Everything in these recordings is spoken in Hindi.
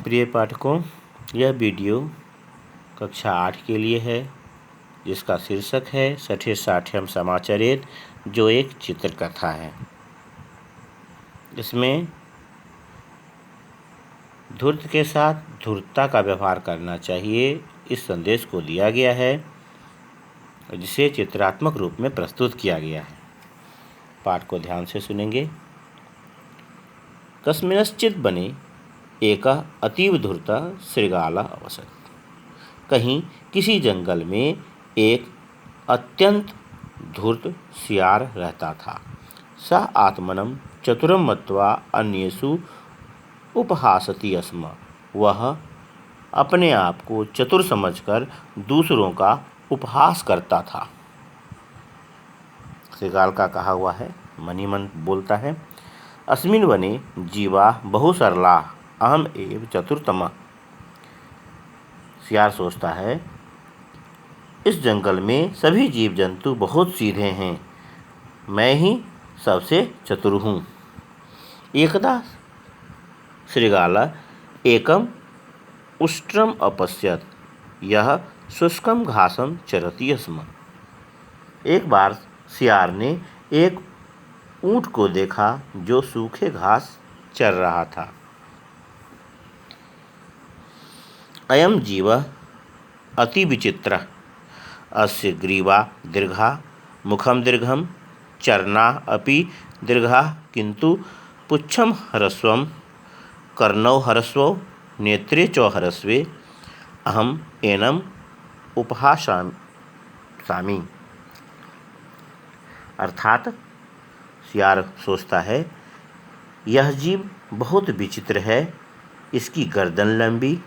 प्रिय पाठकों, यह वीडियो कक्षा 8 के लिए है, जिसका शीर्षक है सठे साठ्यम समाचरेत, जो एक चित्रकथा है। इसमें धूर्त के साथ धूर्तता का व्यवहार करना चाहिए, इस संदेश को दिया गया है, जिसे चित्रात्मक रूप में प्रस्तुत किया गया है। पाठ को ध्यान से सुनेंगे। कस्मिंश्चित् वने एका अतीव धूर्ता शृगाला अवसत्। कहीं किसी जंगल में एक अत्यंत धूर्त सियार रहता था। सः आत्मनं चतुरं मत्वा अन्येषु उपहासति स्म। वह अपने आप को चतुर समझकर दूसरों का उपहास करता था। शृगाल का कहा हुआ है, मन ही मन बोलता है। अस्मिन् वने जीवाः बहु सरलाः अहम एव चतुरतमः। सियार सोचता है, इस जंगल में सभी जीव जंतु बहुत सीधे हैं, मैं ही सबसे चतुर हूँ। एकदा शृगालः एकम् उष्ट्रम् अपश्यत्, यह शुष्कं घासं चरति स्म। एक बार सियार ने एक ऊँट को देखा जो सूखे घास चर रहा था। अयं जीवः अति विचित्रः, अस्य ग्रीवा दीर्घा, मुखं दीर्घं, चरणाः अपि दीर्घाः, किन्तु पुच्छं ह्रस्वं, कर्णौ ह्रस्वौ, नेत्रे च ह्रस्वे। अहम् एनम् उपहासामि। अर्थात सियार सोचता है, यह जीव बहुत विचित्र है। इसकी गर्दन लंबी,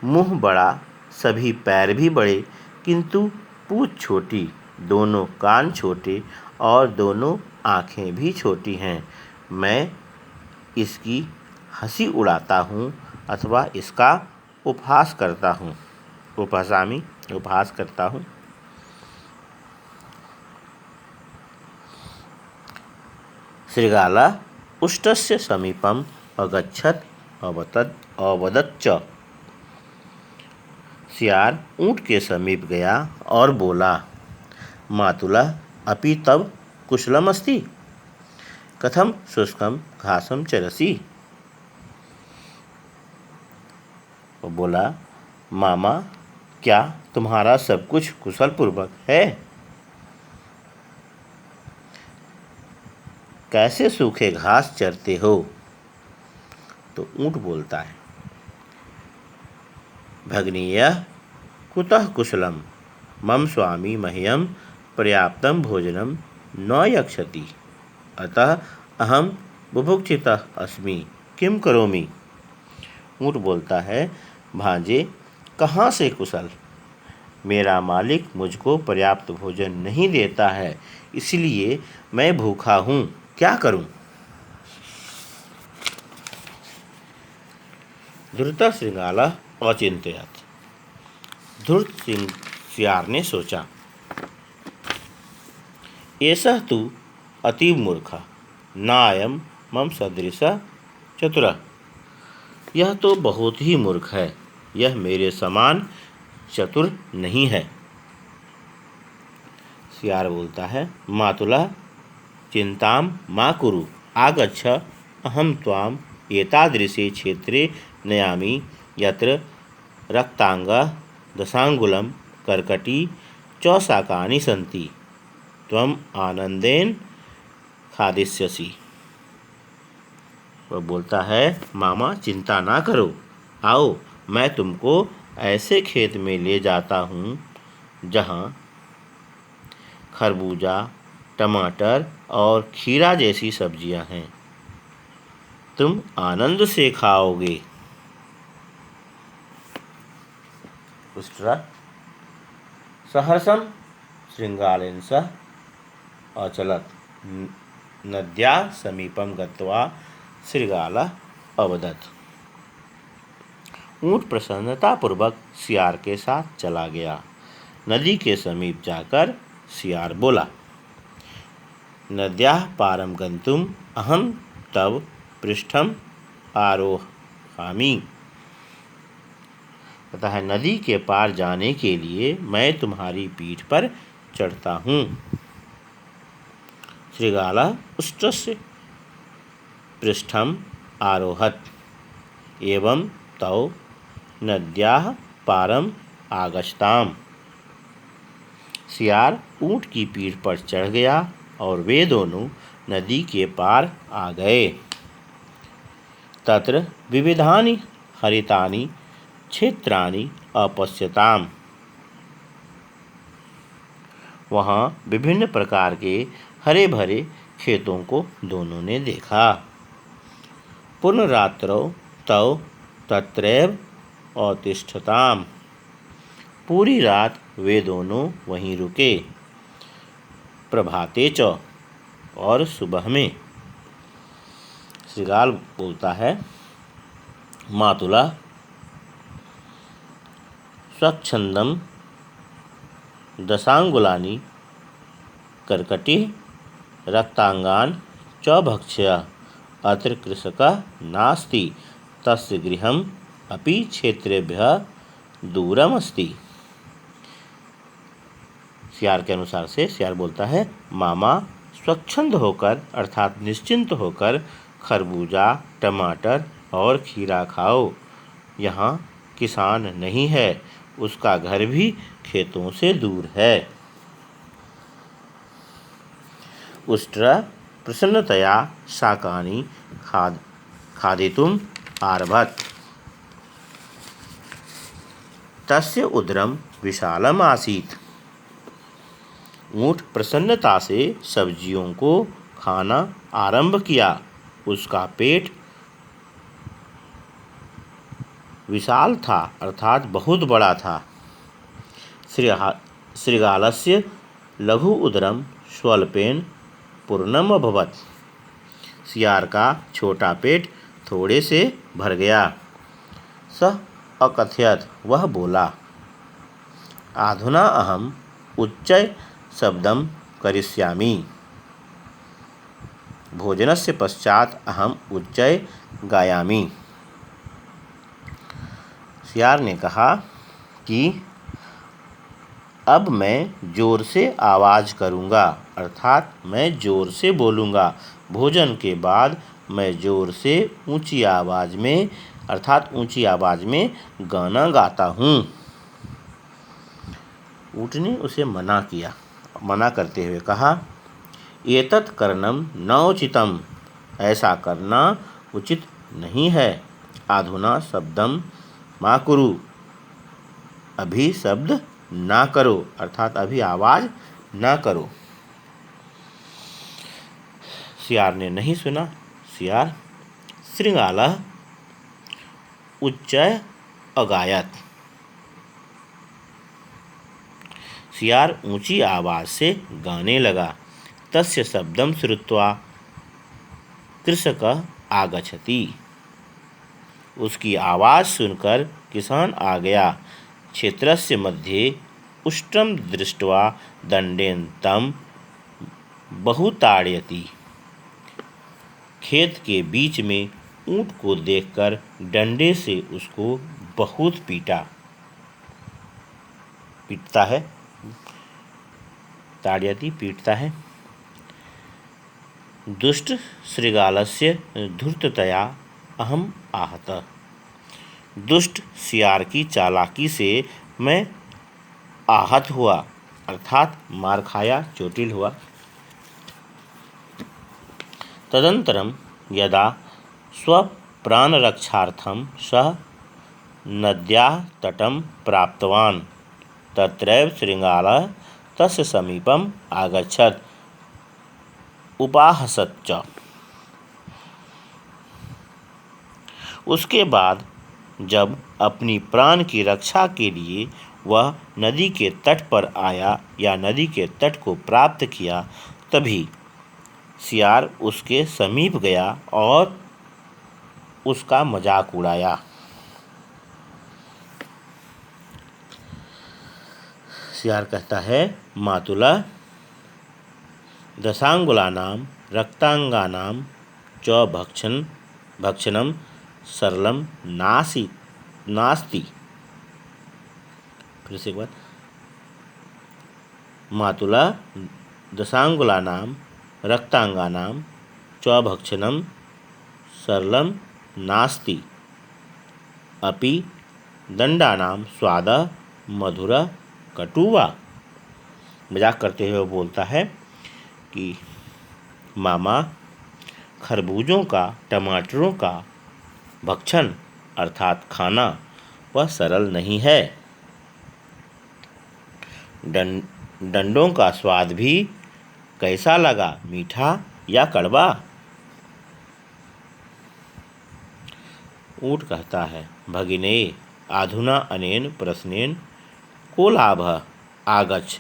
मुंह बड़ा, सभी पैर भी बड़े, किंतु पूँछ छोटी, दोनों कान छोटे और दोनों आँखें भी छोटी हैं। मैं इसकी हंसी उड़ाता हूँ अथवा इसका उपहास करता हूँ। उपहासामि, उपहास करता हूँ। शृगालः उष्टस्य समीपम् अगच्छत् अवदत् च। सियार ऊँट के समीप गया और बोला, मातुलः अपि तव कुशलम् अस्ति, कथं शुष्कं घासं चरसि। वो बोला, मामा, क्या तुम्हारा सब कुछ कुशल पूर्वक है? कैसे सूखे घास चरते हो? तो ऊँट बोलता है, भगिनीयः कुतः कुशलम्, मम स्वामी मह्यं पर्याप्तं भोजनं न यच्छति, अतः अहं बुभुक्षितः अस्मि, किं करोमि। ऊँट बोलता है, भांजे, कहाँ से कुशल? मेरा मालिक मुझको पर्याप्त भोजन नहीं देता है, इसलिए मैं भूखा हूँ, क्या करूँ। धूर्तः शृगालः अचिन्तयत्। धूर्त सियार ने सोचा, एषः तु अतीव मूर्खः, नायं मम सदृशः चतुरः। यह तो बहुत ही मूर्ख है, यह मेरे समान चतुर नहीं है। सियार बोलता है, मातुलः चिंतां मा कुरु, आगच्छ, अहं त्वाम् एतादृशे क्षेत्रे नयामि यत्र रक्तांगः, दशांगुलं, कर्कटी च शाकानि सन्ति, त्वम् आनंदेन खादिष्यसि। वह बोलता है, मामा चिंता ना करो, आओ मैं तुमको ऐसे खेत में ले जाता हूँ जहाँ खरबूजा, टमाटर और खीरा जैसी सब्जियाँ हैं, तुम आनंद से खाओगे। उष्ट्रः सहर्षं शृगालेन सह अचलत्। नद्याः समीपं गत्वा शृगालः अवदत्। ऊँट प्रसन्नतापूर्वक सियार के साथ चला गया। नदी के समीप जाकर सियार बोला, नद्याः पारं गन्तुम् अहं तव पृष्ठम् आरोहामि। कहता है नदी के पार जाने के लिए मैं तुम्हारी पीठ पर चढ़ता हूँ। शृगालः उष्ट्रस्य पृष्ठम् आरोहत एवं तौ नद्याः पारम आगच्छताम्। सियार ऊँट की पीठ पर चढ़ गया और वे दोनों नदी के पार आ गए। तत्र विविधानि हरितानि क्षेत्राणि अपश्यताम्। वहाँ विभिन्न प्रकार के हरे भरे खेतों को दोनों ने देखा। पुनरात्रौ तौ तत्रैव अतिष्ठताम्। पूरी रात वे दोनों वहीं रुके। प्रभाते च, और सुबह में। शृगाल बोलता है मातुला स्वच्छंदम दशांगुलानि कर्कटिः रक्तांगान् च भक्ष्य अत्र कृषकः नास्ति तस्य गृहम् अपि क्षेत्रेभ्यः दूरमस्ति। सियार के अनुसार से सियार बोलता है मामा स्वच्छंद होकर अर्थात निश्चिंत होकर खरबूजा, टमाटर और खीरा खाओ। यहाँ किसान नहीं है, उसका घर भी खेतों से दूर है। उष्ट्रः प्रसन्नतया शाकानि खादितुम् आरभत। तस्य उदरं विशालम् आसीत्। ऊँट प्रसन्नता से सब्जियों को खाना आरंभ किया। उसका पेट विशाल था अर्थात बहुत बड़ा था। शृगालस्य लघु उदरम स्वल्पेन पूर्णम अभवत्। सियार का छोटा पेट थोड़े से भर गया। सः अकथयत्, वह बोला अधुना अहम् उच्चैः शब्दं करिष्यामि। भोजनस्य पश्चात अहम् उच्चैः गायामि। सियार ने कहा कि अब मैं जोर से आवाज़ करूँगा अर्थात मैं जोर से बोलूँगा। भोजन के बाद मैं जोर से ऊंची आवाज़ में अर्थात ऊंची आवाज़ में गाना गाता हूँ। ऊँट ने उसे मना किया। मना करते हुए कहा एतत् करणं न उचितम्। ऐसा करना उचित नहीं है। अधुना शब्दं मा कुरु। अभी शब्द ना करो अर्थात अभी आवाज़ ना करो। सियार ने नहीं सुना। सियार शृगालः उच्चैः अगायत्। सियार ऊंची आवाज़ से गाने लगा। तस्य शब्दं श्रुत्वा कृषकः आगच्छति। उसकी आवाज़ सुनकर किसान आ गया। क्षेत्रस्य मध्ये उष्ट्रं दृष्ट्वा दंडेन तं बहुताड़यति। खेत के बीच में ऊँट को देखकर डंडे से उसको बहुत पीटता है। ताड़यति पीटता है। दुष्ट शृगालस्य धूर्ततया अहम आहतः। दुष्ट सियार की चालाकी से मैं आहत हुआ अर्थात मार खाया, चोटिल हुआ। तदंतरम यदा स्वप्राणरक्षार्थं सः नद्याः तटं प्राप्तवान् तत्रैव शृगालः तस्य समीपम् आगच्छत् उपाहसत् च। उसके बाद जब अपनी प्राण की रक्षा के लिए वह नदी के तट पर आया या नदी के तट को प्राप्त किया तभी सियार उसके समीप गया और उसका मजाक उड़ाया। सियार कहता है मातुला दशांगुलानां रक्तांगानां च भक्षणं सरलं नास्ति। फिर से एक बार, मातुला दशांगुलानां रक्तांगानां च भक्षणं सरलं नास्ति अपि दंडानां स्वादः मधुरः कटुवा। मजाक करते हुए वो बोलता है कि मामा, खरबूजों का, टमाटरों का भक्षण अर्थात खाना वह सरल नहीं है। डंडों का स्वाद भी कैसा लगा, मीठा या कड़वा? ऊँट कहता है, भगिने अधुना अनेन प्रश्नेन को लाभः, आगच्छ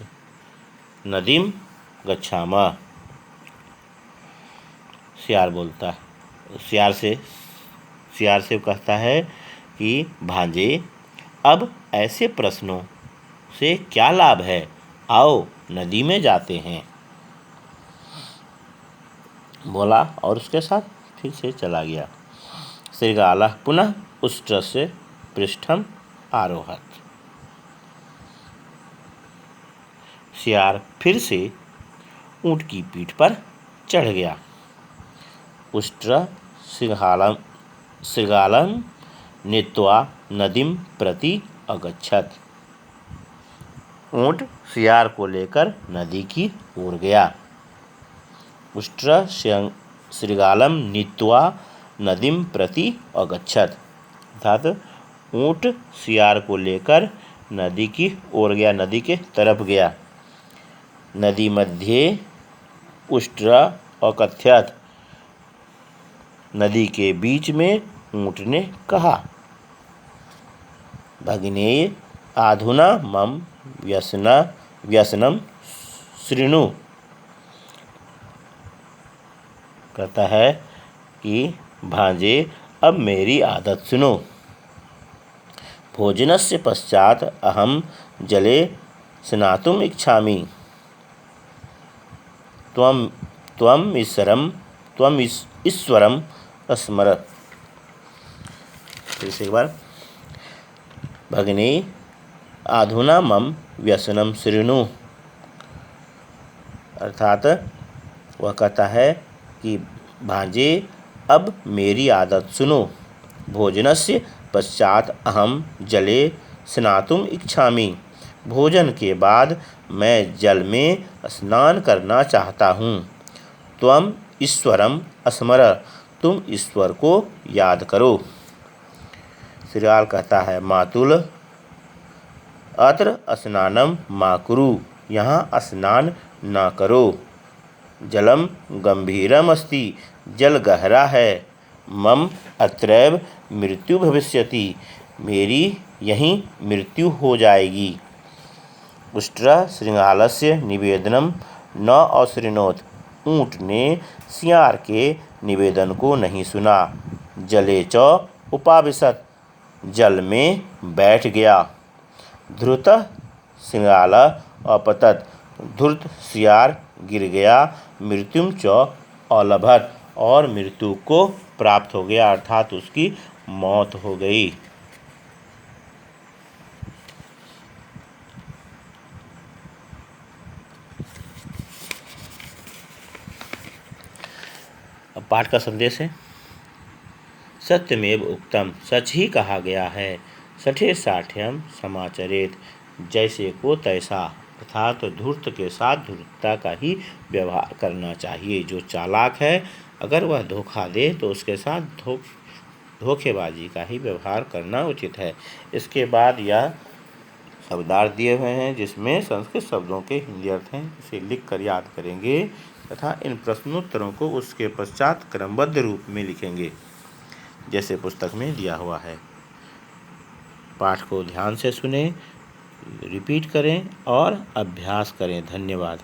नदीं गच्छामः। सियार बोलता है, सियार से कहता है कि भांजे, अब ऐसे प्रश्नों से क्या लाभ है, आओ नदी में जाते हैं। बोला और उसके साथ फिर से चला गया। शृगालः पुनः उष्ट्रस्य पृष्ठम आरोहत। सियार फिर से ऊँट की पीठ पर चढ़ गया। उष्ट्र शृगालं नीत्वा नदीं प्रति अगच्छत। ऊँट सियार को लेकर नदी की ओर गया। उष्ट्र शृगालं नीत्वा नदीं प्रति अगच्छत, अर्थात ऊँट सियार को लेकर नदी की ओर गया, नदी के तरफ गया। नदी मध्ये उष्ट्र अकथ्यत, नदी के बीच में ऊँट ने कहा, भगिने अधुना मम व्यसनं शृणु। कहता है कि भांजे, अब मेरी आदत सुनो। भोजनस्य पश्चात अहम जले स्नातुम् इच्छामि। त्वम् ईश्वरं स्मर। फिर से एक बार, भगिनी अधुना मम व्यसनं शृणु, अर्थात वह कहता है कि भांजे, अब मेरी आदत सुनो। भोजनस्य पश्चात अहम जले स्नातुम् इच्छामि। भोजन के बाद मैं जल में स्नान करना चाहता हूँ। त्वम् ईश्वरं स्मर, तुम ईश्वर को याद करो। शृगाल कहता है, मातुल अत्र स्नानं मा कुरु, यहाँ स्नान न करो। जलम गंभीरम अस्ति, जल गहरा है। मम अत्रैव मृत्यु भविष्यति, मेरी यहीं मृत्यु हो जाएगी। उष्ट्र शृगालस्य निवेदनम न अशृणोत्, ऊँट ने सियार के निवेदन को नहीं सुना। जले च उपाविशत, जल में बैठ गया। ध्रुतः शृगालः अपतत, धूर्त सियार गिर गया। मृत्युम च अलभत, और मृत्यु को प्राप्त हो गया, अर्थात उसकी मौत हो गई। अब पाठ का संदेश है, सत्यमेव उक्तम, सच ही कहा गया है। सठे साठ्यम समाचरेत, जैसे को तैसा, अर्थात धूर्त के साथ धूर्तता का ही व्यवहार करना चाहिए। जो चालाक है, अगर वह धोखा दे तो उसके साथ धोखेबाजी का ही व्यवहार करना उचित है। इसके बाद यह शब्दार्थ दिए हुए हैं, जिसमें संस्कृत शब्दों के हिंदी अर्थ हैं। इसे लिख कर याद करेंगे तथा इन प्रश्नोत्तरों को उसके पश्चात क्रमबद्ध रूप में लिखेंगे, जैसे पुस्तक में दिया हुआ है। पाठ को ध्यान से सुनें, रिपीट करें और अभ्यास करें। धन्यवाद।